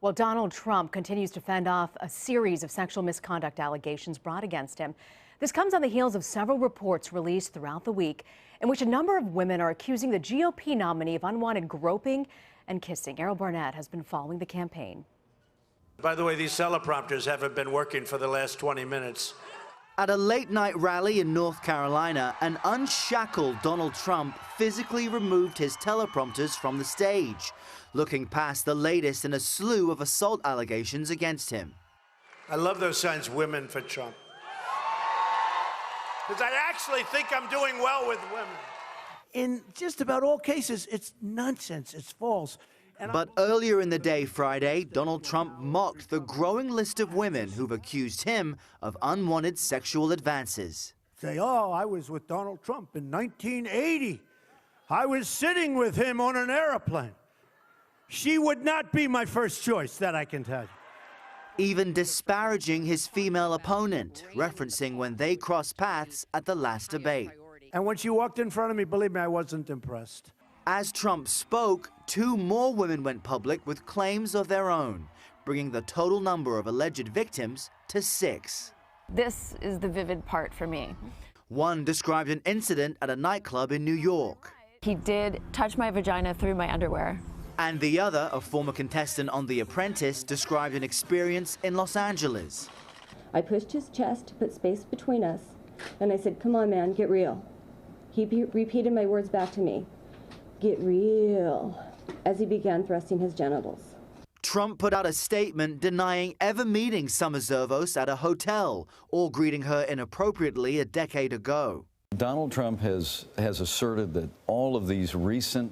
Well, Donald Trump continues to fend off a series of sexual misconduct allegations brought against him. This comes on the heels of several reports released throughout the week in which a number of women are accusing the GOP nominee of unwanted groping and kissing. Errol Barnett has been following the campaign. By the way, these teleprompters haven't been working for the last 20 minutes. At a late-night rally in North Carolina, an unshackled Donald Trump physically removed his teleprompters from the stage, looking past the latest in a slew of assault allegations against him. I love those signs, women for Trump. Because I actually think I'm doing well with women. In just about all cases, it's nonsense, it's false. But earlier in the day Friday, Donald Trump mocked the growing list of women who've accused him of unwanted sexual advances. Say, oh, I was with Donald Trump in 1980. I was sitting with him on an airplane. She would not be my first choice, that I can tell you. Even disparaging his female opponent, referencing when they crossed paths at the last debate. And when she walked in front of me, believe me, I wasn't impressed. As Trump spoke, two more women went public with claims of their own, bringing the total number of alleged victims to 6. This is the vivid part for me. One described an incident at a nightclub in New York. He did touch my vagina through my underwear. And the other, a former contestant on The Apprentice, described an experience in Los Angeles. I pushed his chest to put space between us, and I said, "Come on, man, get real." He repeated my words back to me. "Get real," as he began thrusting his genitals. Trump put out a statement denying ever meeting Summer Zervos at a hotel or greeting her inappropriately a decade ago. Donald Trump has asserted that all of these recent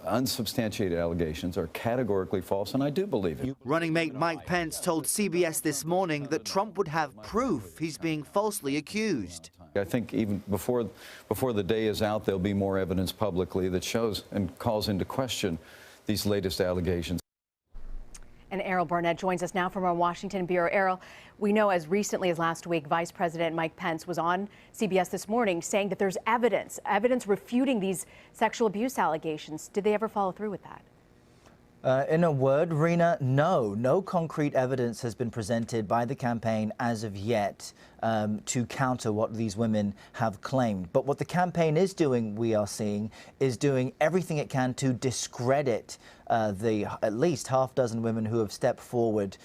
unsubstantiated allegations are categorically false, and I do believe it. Running mate Mike Pence told CBS this morning that Trump would have proof he's being falsely accused. I think even before the day is out, there'll be more evidence publicly that shows and calls into question these latest allegations. And Errol Barnett joins us now from our Washington bureau. Errol, we know as recently as last week, Vice President Mike Pence was on CBS this morning saying that there's evidence refuting these sexual abuse allegations. Did they ever follow through with that? In a word, Rena, no concrete evidence has been presented by the campaign as of yet to counter what these women have claimed. But what the campaign is doing, we are seeing, is doing everything it can to discredit the at least half dozen women who have stepped forward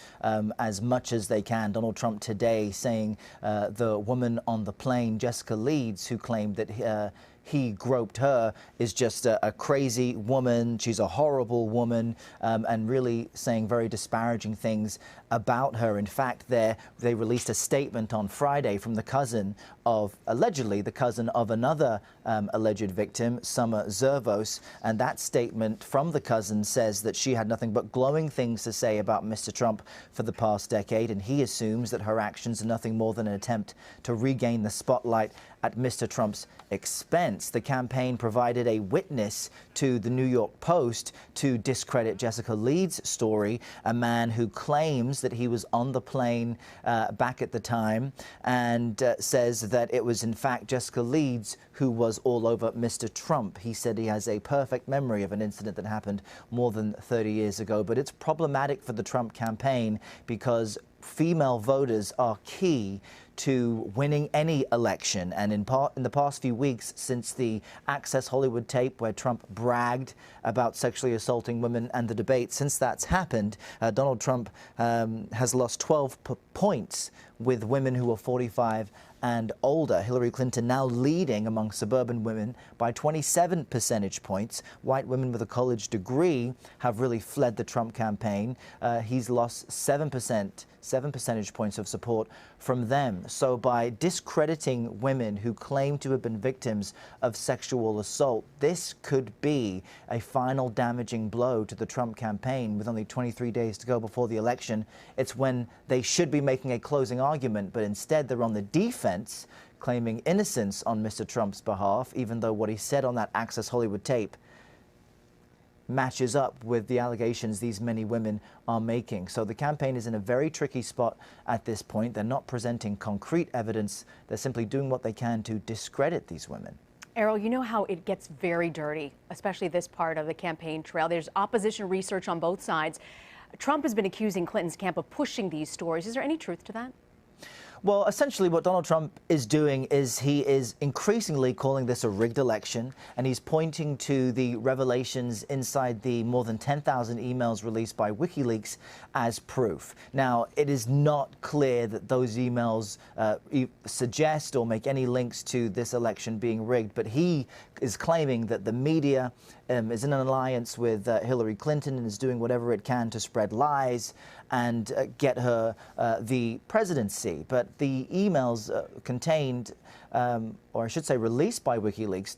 as much as they can. Donald Trump today saying the woman on the plane, Jessica Leeds, who claimed that he groped her, is just a crazy woman. She's a horrible woman, and really saying very disparaging things about her. In fact, they released a statement on Friday from the cousin of, allegedly, the cousin of another alleged victim, Summer Zervos, and that statement from the cousin says that she had nothing but glowing things to say about Mr. Trump for the past decade, and he assumes that her actions are nothing more than an attempt to regain the spotlight at Mr. Trump's expense. The campaign provided a witness to the New York Post to discredit Jessica Leeds' story, a man who claims that he was on the plane back at the time and says that it was in fact Jessica Leeds who was all over Mr. Trump. He said he has a perfect memory of an incident that happened more than 30 years ago. But it's problematic for the Trump campaign because female voters are key to winning any election. And in the past few weeks, since the Access Hollywood tape where Trump bragged about sexually assaulting women and the debate, since that's happened, Donald Trump has lost 12 points with women who are 45 and older. Hillary Clinton now leading among suburban women by 27 percentage points. White women with a college degree have really fled the Trump campaign. He's lost 7 percentage points of support from them. So by discrediting women who claim to have been victims of sexual assault, this could be a final damaging blow to the Trump campaign. With only 23 days to go before the election, it's when they should be making a closing argument, but instead they're on the defense, claiming innocence on Mr. Trump's behalf, even though what he said on that Access Hollywood tape matches up with the allegations these many women are making. So the campaign is in a very tricky spot at this point. They're not presenting concrete evidence. They're simply doing what they can to discredit these women. Errol, you know how it gets very dirty, especially this part of the campaign trail. There's opposition research on both sides. Trump has been accusing Clinton's camp of pushing these stories. Is there any truth to that? Well, essentially what Donald Trump is doing is he is increasingly calling this a rigged election, and he's pointing to the revelations inside the more than 10,000 emails released by WikiLeaks as proof. Now, it is not clear that those emails suggest or make any links to this election being rigged, but he is claiming that the media is in an alliance with Hillary Clinton and is doing whatever it can to spread lies and get her the presidency. But the emails contained, or I should say released by WikiLeaks,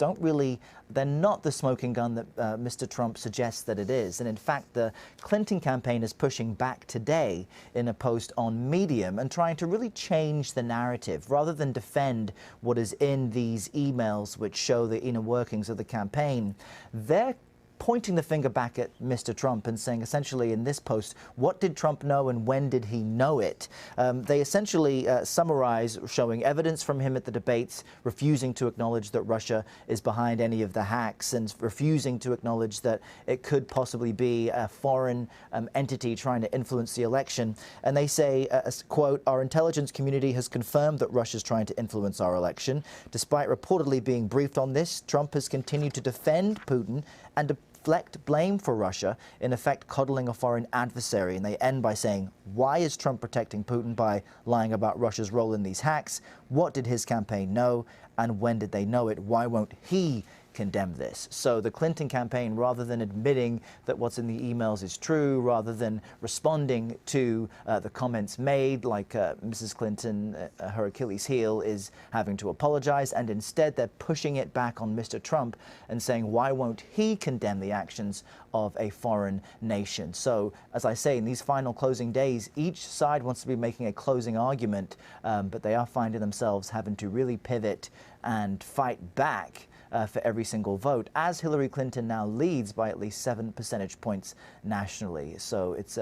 they're not the smoking gun that Mr. Trump suggests that it is. And in fact, the Clinton campaign is pushing back today in a post on Medium and trying to really change the narrative rather than defend what is in these emails which show the inner workings of the campaign. They're pointing the finger back at Mr. Trump and saying essentially in this post, what did Trump know and when did he know it? They essentially summarize showing evidence from him at the debates, refusing to acknowledge that Russia is behind any of the hacks and refusing to acknowledge that it could possibly be a foreign entity trying to influence the election. And they say, quote, "Our intelligence community has confirmed that Russia is trying to influence our election. Despite reportedly being briefed on this, Trump has continued to defend Putin and deflect blame for Russia, in effect coddling a foreign adversary." And they end by saying, why is Trump protecting Putin by lying about Russia's role in these hacks? What did his campaign know? And when did they know it? Why won't he condemn this? So the Clinton campaign, rather than admitting that what's in the emails is true, rather than responding to the comments made, like Mrs. Clinton, her Achilles heel is having to apologize, and instead they're pushing it back on Mr. Trump and saying, why won't he condemn the actions of a foreign nation? So, as I say, in these final closing days, each side wants to be making a closing argument, but they are finding themselves having to really pivot and fight back for every single vote, as Hillary Clinton now leads by at least 7 percentage points nationally. So it's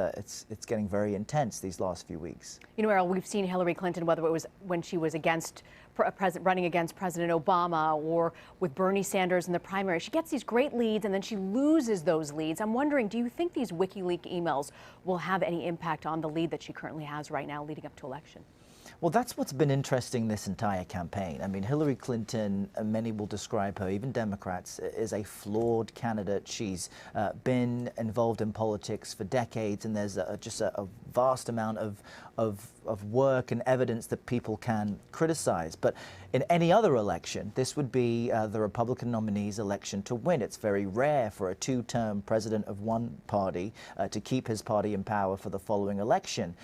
getting very intense these last few weeks. You know, Errol, we've seen Hillary Clinton, whether it was when she was running against President Obama or with Bernie Sanders in the primary, she gets these great leads and then she loses those leads. I'm wondering, do you think these WikiLeaks emails will have any impact on the lead that she currently has right now leading up to election? Well, that's what's been interesting this entire campaign. I mean, Hillary Clinton, many will describe her, even Democrats, as a flawed candidate. She's been involved in politics for decades, and there's just a vast amount of work and evidence that people can criticize. But in any other election, this would be the Republican nominee's election to win. It's very rare for a two-term president of one party to keep his party in power for the following election.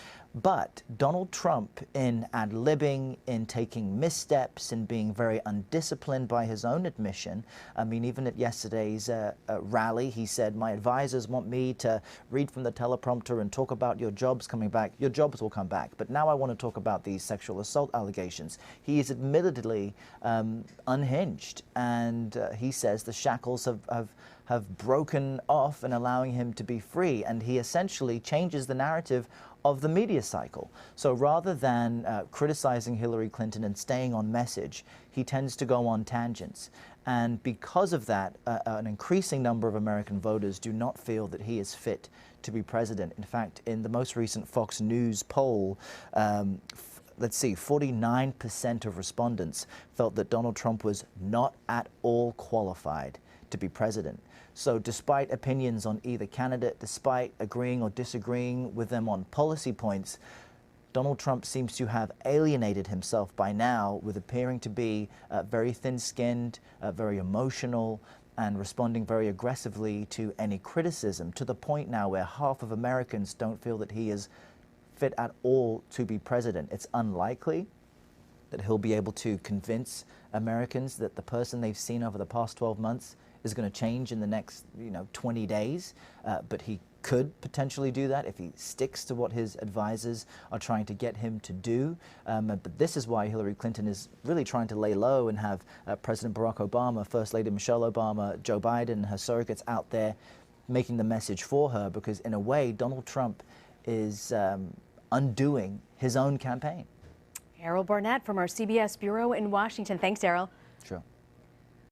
But Donald Trump, in ad-libbing, in taking missteps, in being very undisciplined by his own admission, I mean, even at yesterday's rally, he said, my advisors want me to read from the teleprompter and talk about your jobs coming back. Your jobs will come back. But now I want to talk about these sexual assault allegations. He is admittedly unhinged, and he says the shackles have broken off and allowing him to be free. And he essentially changes the narrative of the media cycle. So rather than criticizing Hillary Clinton and staying on message, he tends to go on tangents. And because of that, an increasing number of American voters do not feel that he is fit to be president. In fact, in the most recent Fox News poll, let's see, 49% of respondents felt that Donald Trump was not at all qualified to be president. So despite opinions on either candidate, despite agreeing or disagreeing with them on policy points, Donald Trump seems to have alienated himself by now with appearing to be very thin-skinned, very emotional, and responding very aggressively to any criticism, to the point now where half of Americans don't feel that he is fit at all to be president. It's unlikely that he'll be able to convince Americans that the person they've seen over the past 12 months is going to change in the next 20 days, but he could potentially do that if he sticks to what his advisors are trying to get him to do. But this is why Hillary Clinton is really trying to lay low and have President Barack Obama, First Lady Michelle Obama, Joe Biden, her surrogates out there making the message for her, because in a way Donald Trump is undoing his own campaign. Errol Barnett from our CBS Bureau in Washington. Thanks, Errol.